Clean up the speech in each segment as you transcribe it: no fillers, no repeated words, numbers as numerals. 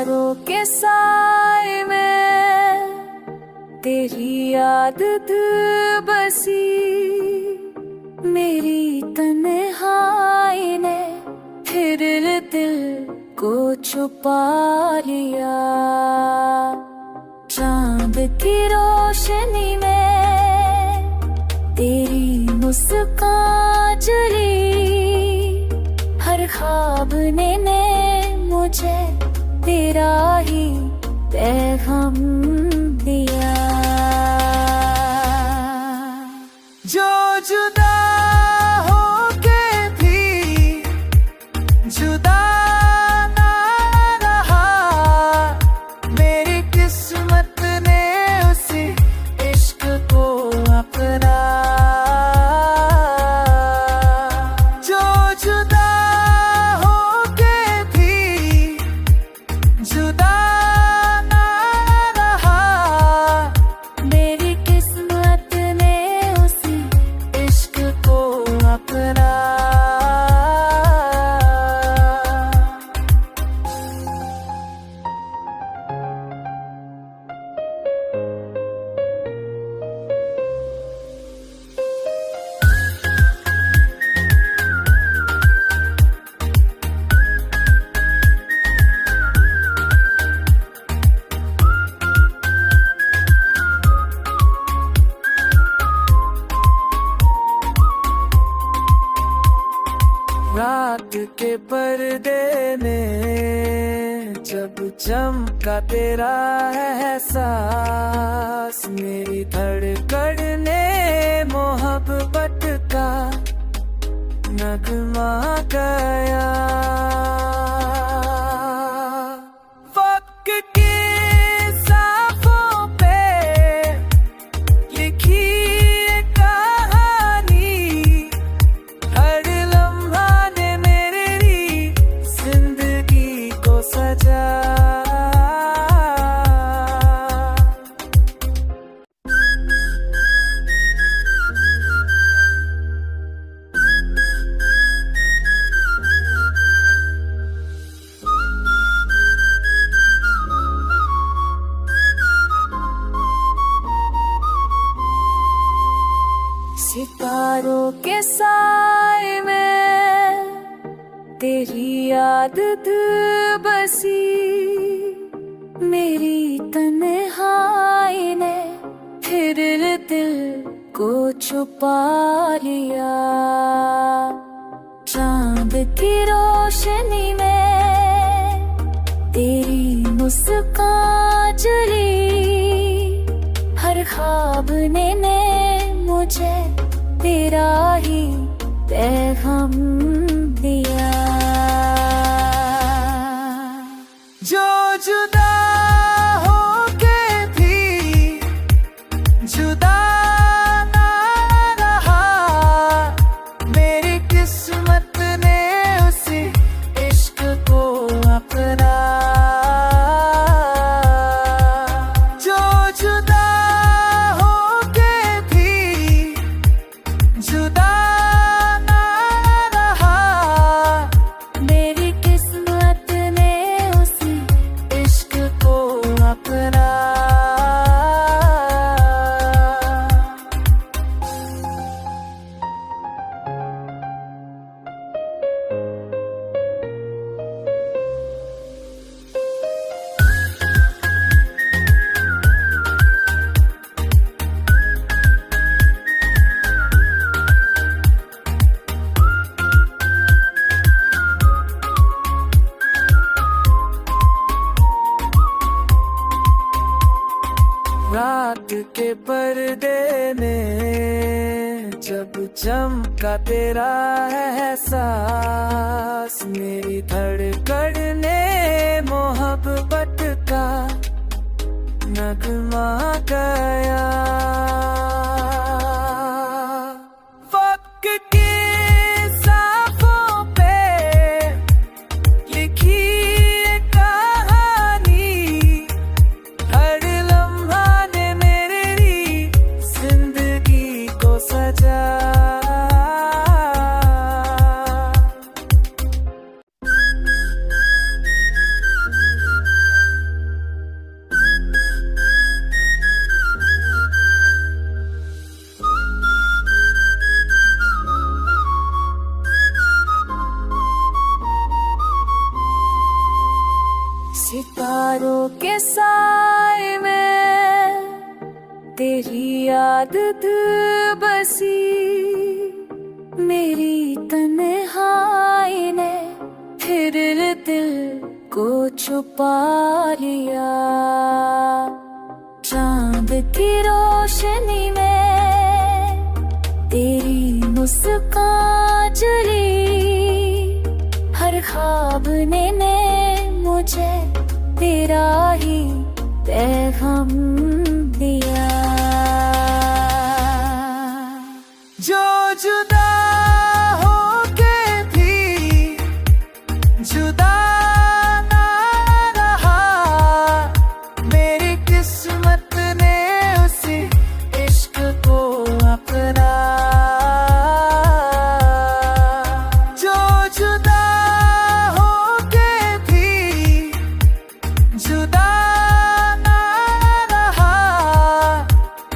सितारों के साए में तेरी याद बसी, मेरी तन्हाई ने फिर दिल को छुपा लिया। चांद की रोशनी में तेरी मुस्कान जली, हर ख्वाब ने मुझे तेरा ही पैगाम दिया। जो जुदा होके भी जुदा ना रहा, मेरी किस्मत ने उसी इश्क को अपना। जो जुदा होके भी जुदा ना रहा, मेरी किस्मत ने उसी इश्क को अपना। रात के पर्दे में जब चमका तेरा एहसास, मेरी धड़कन ने मोहब्बत का नगमा गाया। वक्त की साफों पे लिखी ये कहानी, हर लम्हा ने मेरी जिंदगी को सजा। सितारों के साए में तेरी याद बसी, मेरी तन्हाई ने फिर दिल को छुपा लिया। चांद की रोशनी में तेरी मुस्कान जली, हर ख्वाब ने मुझे तेरा ही पैगाम दिया। जो जुदा होके भी जुदा ना रहा, मेरी किस्मत ने उसी इश्क को अपना। जो जुदा होके भी जुदा ना रहा, मेरी किस्मत ने उसी इश्क को अपना। रात के पर्दे में जब चमका तेरा एहसास, मेरी धड़कन ने मोहब्बत का नगमा गाया। वक्त की साफों पे लिखी ये कहानी, हर लम्हा ने मेरी जिंदगी को सजा। सितारों के साए में तेरी याद बसी, मेरी तन्हाई ने फिर दिल को छुपा लिया। चांद की रोशनी में तेरी मुस्कान जली, हर ख्वाब ने मुझे तेरा ही पैगाम दिया। जो जुदा होके भी जुदा ना रहा, मेरी किस्मत ने उसी इश्क को अपना। जो जुदा होके भी जुदा ना रहा,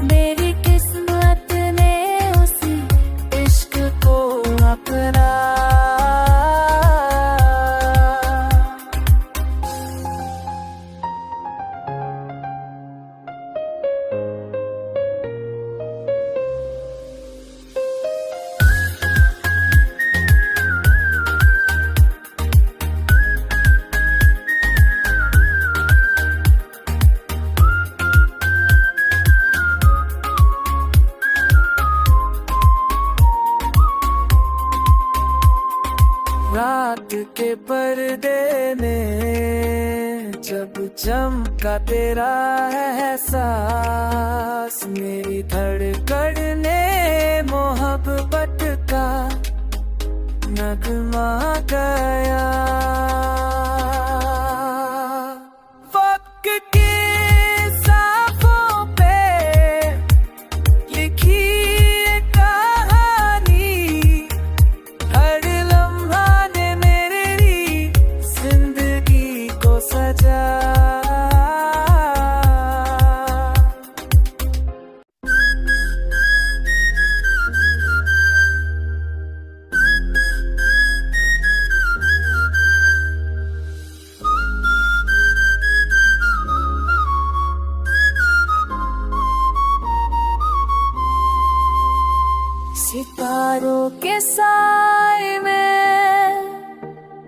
मेरी किस्मत ने उसी इश्क को अपना। रात के पर्दे में जब चमका तेरा एहसास, मेरी धड़कन ने मोहब्बत का नगमा गाया। वक्त के साफों पे लिखी ये कहानी, हर लम्हा ने मेरी जिंदगी को सजा। सितारों के साए में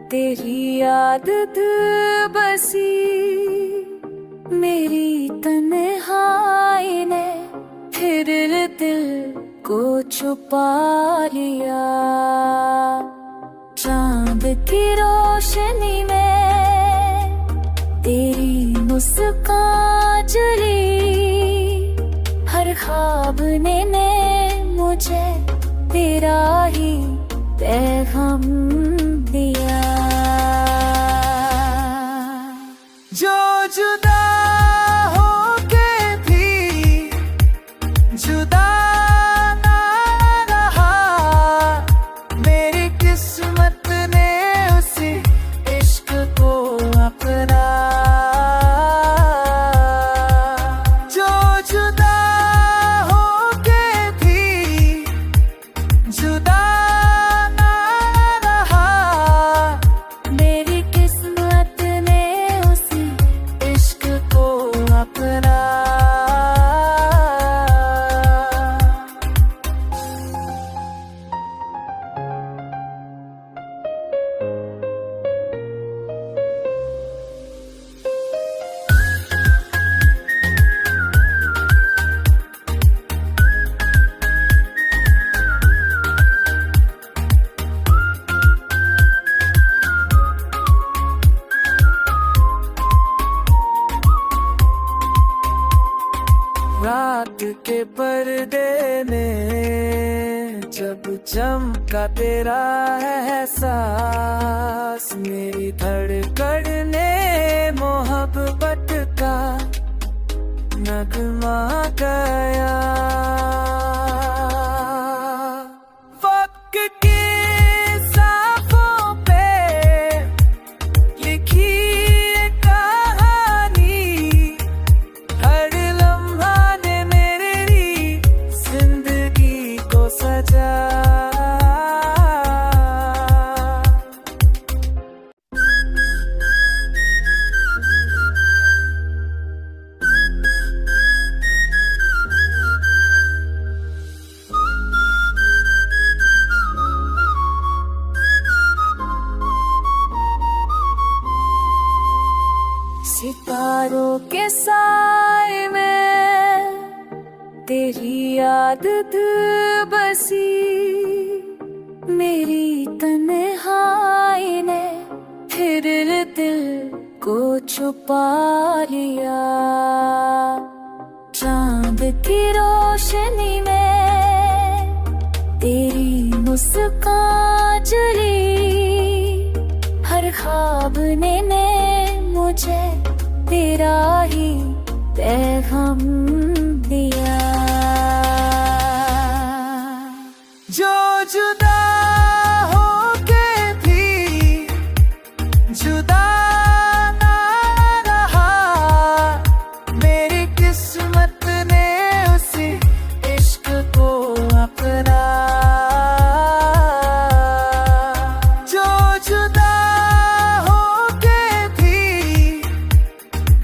तेरी याद बसी, मेरी तन्हाई ने फिर दिल को छुपा लिया। चांद की रोशनी में तेरी मुस्कान जली, हर ख्वाब ने मुझे तेरा ही पैगाम दिया। जो जुदा होके भी जुदा ना रहा, मेरी किस्मत ने उसी इश्क को अपना। जो जुदा होके भी जुदा ना रहा, मेरी किस्मत ने उसी इश्क को अपना। रात के पर्दे में जब चमका तेरा एहसास, मेरी धड़कन ने मोहब्बत का नगमा गाया। सितारों के साए में तेरी याद बसी, मेरी तन्हाई ने फिर दिल को छुपा लिया। चांद की रोशनी में तेरी मुस्कान जली, हर ख्वाब ने मुझे तेरा ही पैगाम दिया। जो जुदा होके भी जुदा ना रहा, मेरी किस्मत ने उसी इश्क को अपना। जो जुदा होके भी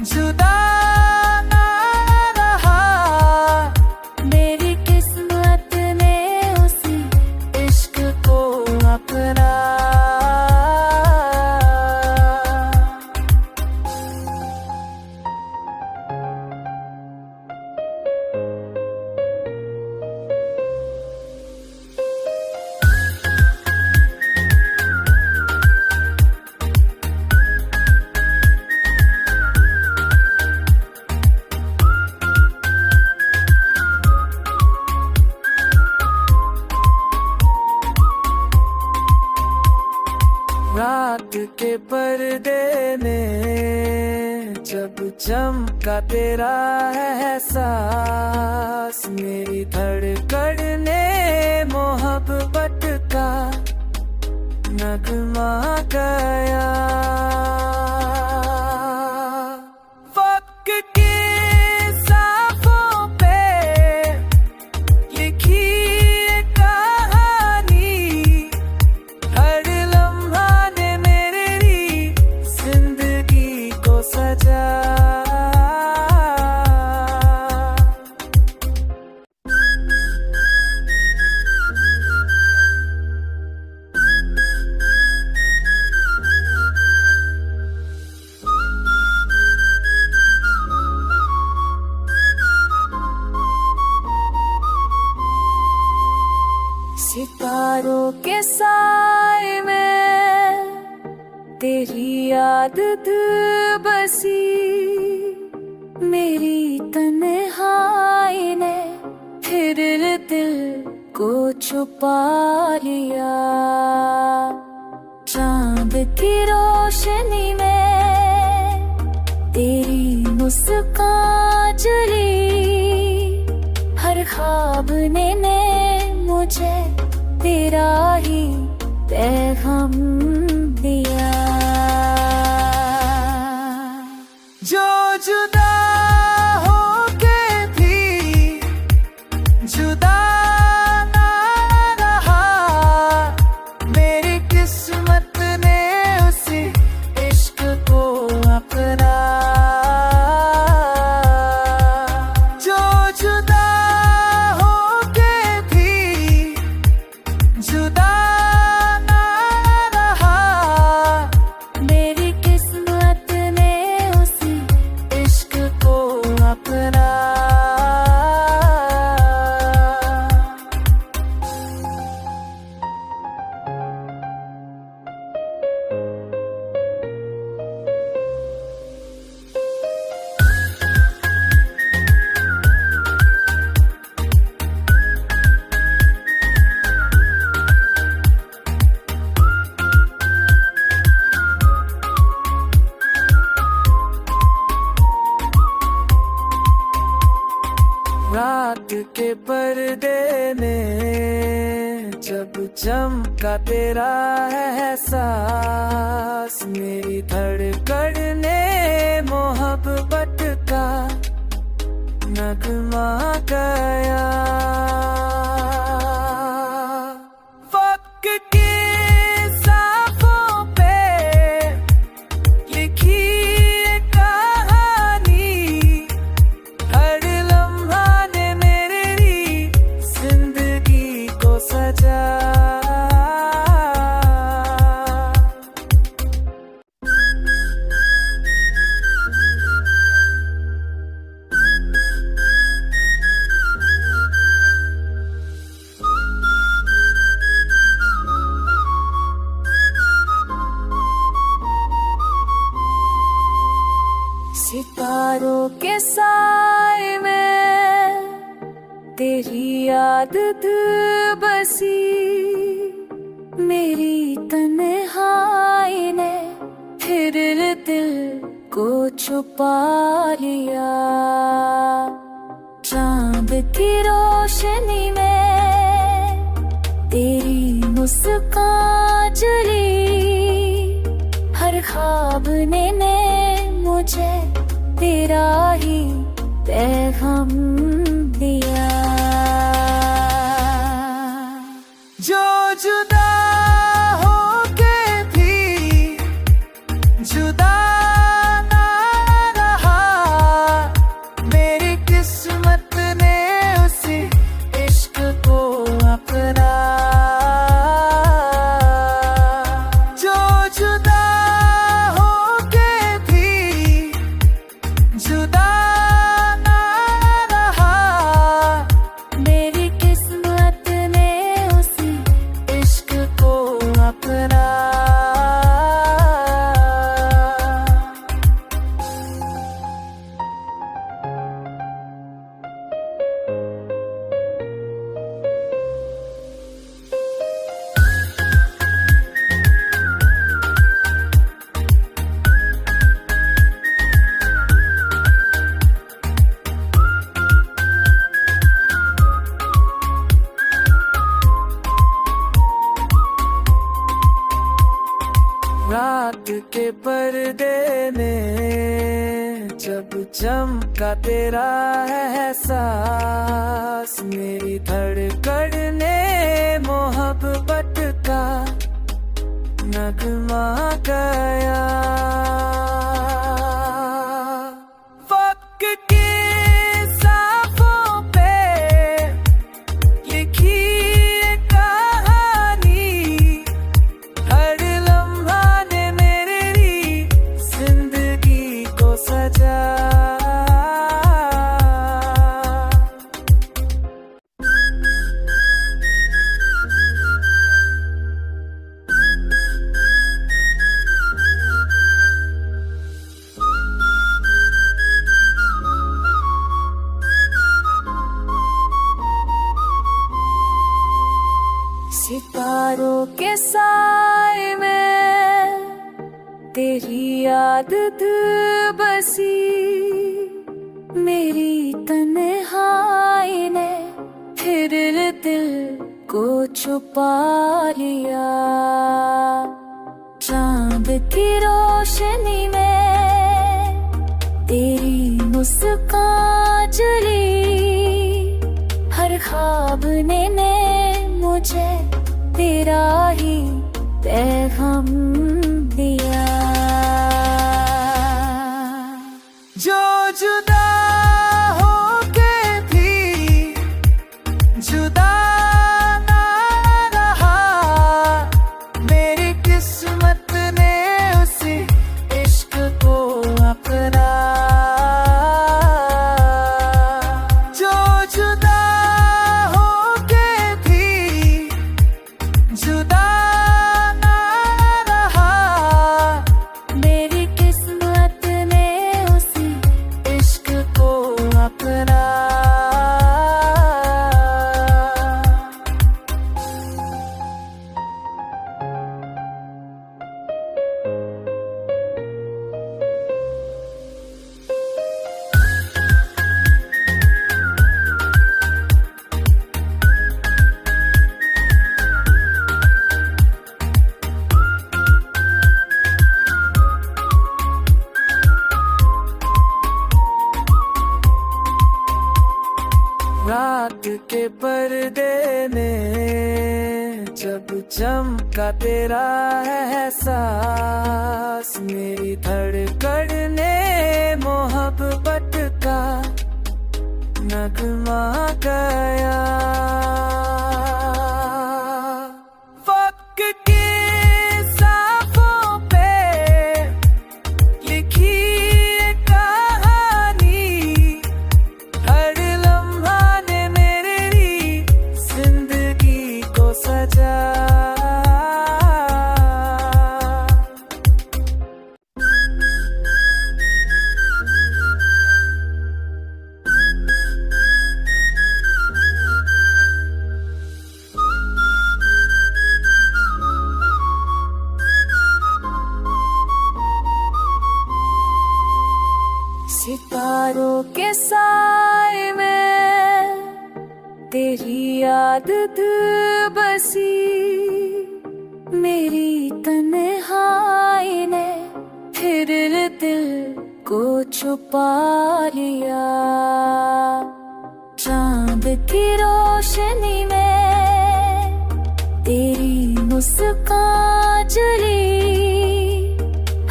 जुदा ना रहा, मेरी किस्मत ने उसी इश्क को अपना। रात के पर्दे ने जब चमका तेरा एहसास, मेरी धड़कन ने मोहब्बत का नगमा गाया। वक्त के साफों पे लिखी ये कहानी, हर लम्हा ने मेरी जिंदगी को सजा। सितारों के साए में तेरी याद बसी, मेरी तन्हाई ने फिर दिल को छुपा लिया। चांद की रोशनी में तेरी मुस्कान जली, हर ख्वाब ने मुझे तेरा ही पैगाम दिया। जो जुदा होके भी जुदा ना रहा, मेरी किस्मत ने उसी इश्क को अपना। जो जुदा होके भी जुदा ना रहा, मेरी किस्मत ने उसी इश्क को अपना। रात के पर्दे ने जब चमका तेरा एहसास, मेरी धड़कन ने मोहब्बत का नगमा गाया। वक्त के साफों पे लिखी ये कहानी, हर लम्हा ने मेरी जिंदगी को सजा। सितारों के साए में तेरी याद बसी, मेरी तन्हाई ने फिर दिल को छुपा लिया। चांद की रोशनी में तेरी मुस्कान जली, हर ख्वाब ने मुझे तेरा ही पैगाम दिया। जो जुदा हो के भी जुदा ना रहा, मेरी किस्मत ने उसी इश्क को अपना। जो जुदा हो के भी जुदा ना रहा, मेरी किस्मत ने उसी इश्क को अपना। रात के पर्दे में जब चमका तेरा एहसास, मेरी धड़कन ने मोहब्बत का नगमा गाया। वक्त के साफों पे लिखी ये कहानी, हर लम्हा ने मेरी जिंदगी को सजा। सितारों के साए में तेरी याद बसी, मेरी तन्हाई ने फिर दिल को छुपा लिया। चांद की रोशनी में तेरी मुस्कान जली, हर ख्वाब ने मुझे तेरा ही पैगाम दिया। जो जुदा हो के भी जुदा ना रहा, मेरी किस्मत ने उसी इश्क को अपना। जो जुदा हो के भी जुदा ना रहा, मेरी किस्मत ने उसी इश्क को अपना। रात के पर्दे में जब चमका तेरा एहसास, मेरी धड़कन ने मोहब्बत का नगमा गाया। वक्त के साफों पे लिखी ये कहानी, हर लम्हा ने मेरी जिंदगी को सजा। सितारों के साए में तेरी याद बसी, मेरी तन्हाई ने फिर दिल को छुपा लिया। चांद की रोशनी में तेरी मुस्कान जली,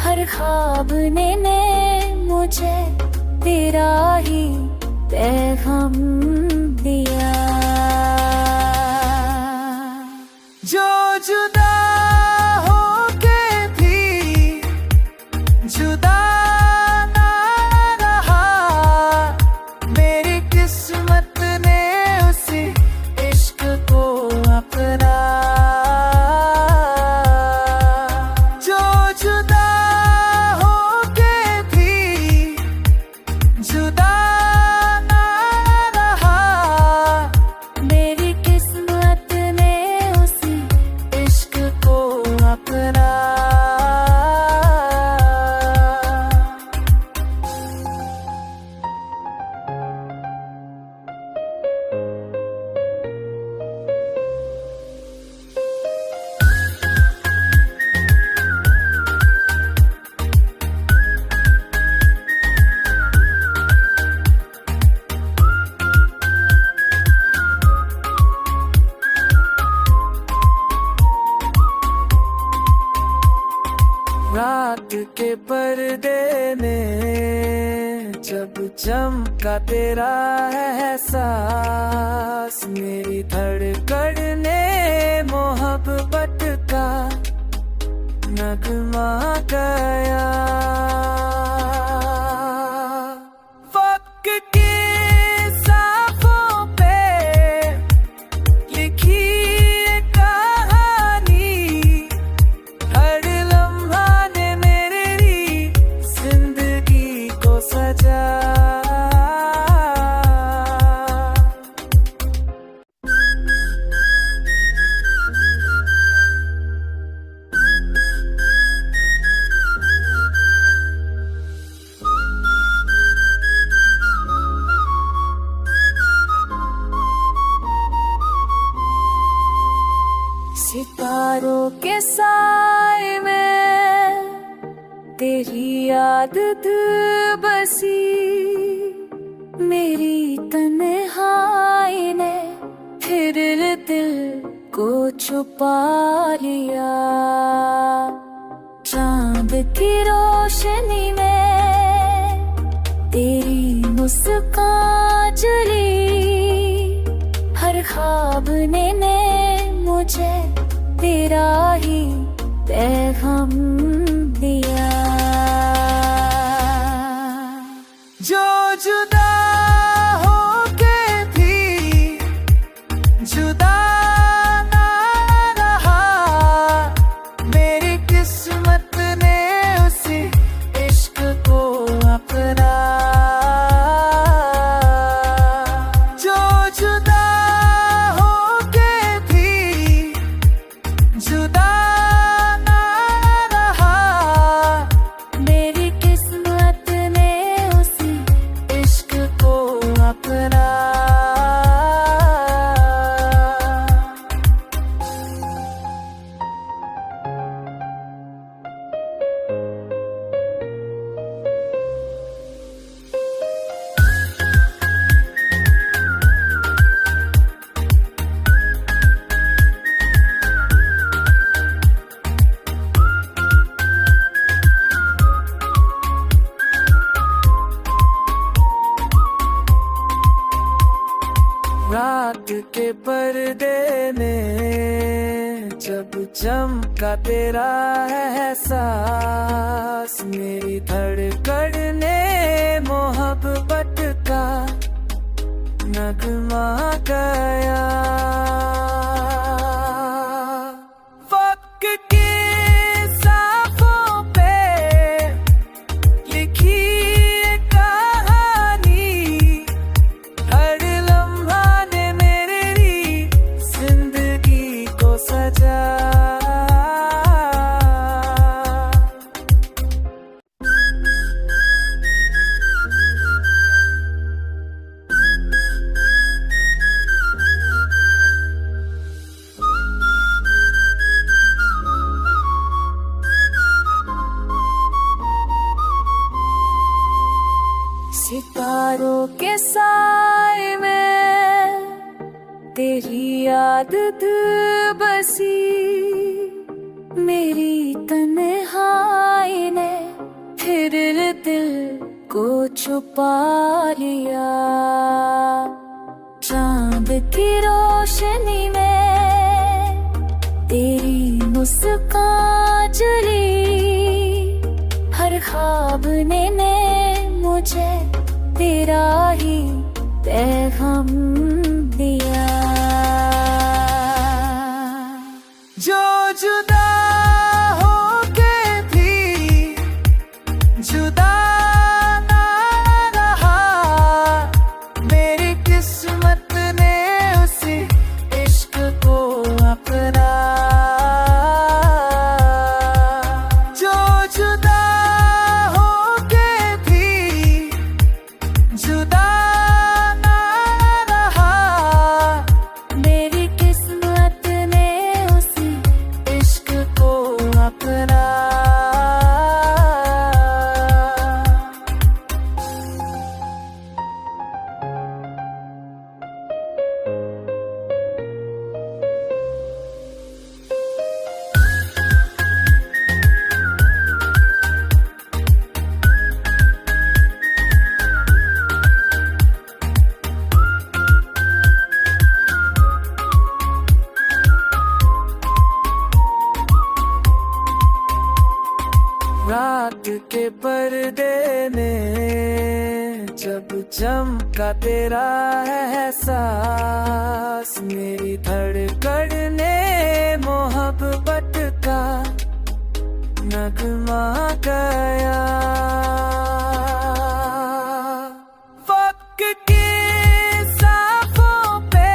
हर ख्वाब ने मुझे तेरा ही पैगाम दिया। जो जुदा होके भी जुदा ना रहा, मेरी किस्मत ने उसी इश्क को अपना। जो जुदा होके भी जुदा ना रहा, मेरी किस्मत ने उसी इश्क को अपना। रात के पर्दे में जब चमका तेरा एहसास, मेरी धड़कन ने मोहब्बत का नगमा गाया। वक्त के साफों पे लिखी ये कहानी, हर लम्हा ने मेरी जिंदगी को सजा। सितारों के साए में तेरी याद बसी, मेरी तन्हाई ने फिर दिल को छुपा लिया। चांद की रोशनी में तेरी मुस्कान जली, हर ख्वाब ने मुझे तेरा ही पैगाम दिया। जो जुदा होके भी जुदा ना रहा, मेरी किस्मत ने उसी इश्क को अपना। जो जुदा होके भी जुदा ना रहा, मेरी किस्मत ने उसी इश्क को अपना। रात के पर्दे में जब चमका तेरा एहसास, मेरी धड़कन ने मोहब्बत का नगमा गाया। वक्त के साफों पे लिखी ये कहानी, हर लम्हा ने मेरी जिंदगी को सजा। सितारों के साए में तेरी याद बसी, मेरी तन्हाई ने फिर दिल को छुपा लिया। चांद की रोशनी में तेरी मुस्कान जली, हर ख्वाब ने मुझे तेरा ही पैगाम दिया। जो जुदा होके भी जुदा ना रहा, मेरी किस्मत ने उसी इश्क को अपना। जो जुदा होके भी जुदा ना रहा, मेरी किस्मत ने उसी इश्क को अपना। रात के पर्दे ने जब चमका तेरा एहसास, मेरी धड़कन ने मोहब्बत का नगमा गाया। वक्त के साफों पे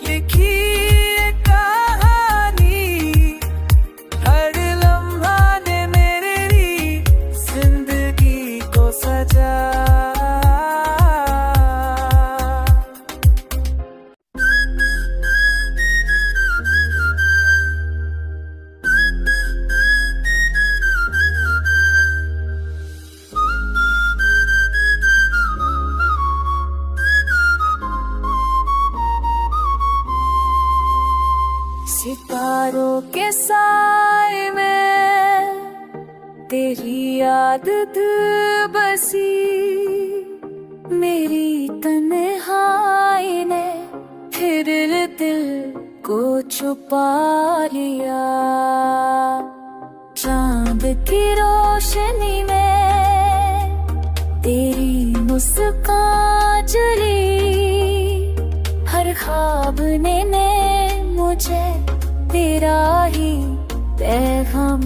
लिखी ये कहानी, हर लम्हा ने मेरी जिंदगी को सजा। सितारों के साए में तेरी याद बसी, मेरी तन्हाई ने फिर दिल को छुपा लिया। चांद की रोशनी में तेरी मुस्कान जली, हर ख्वाब ने मुझे तेरा ही पैगाम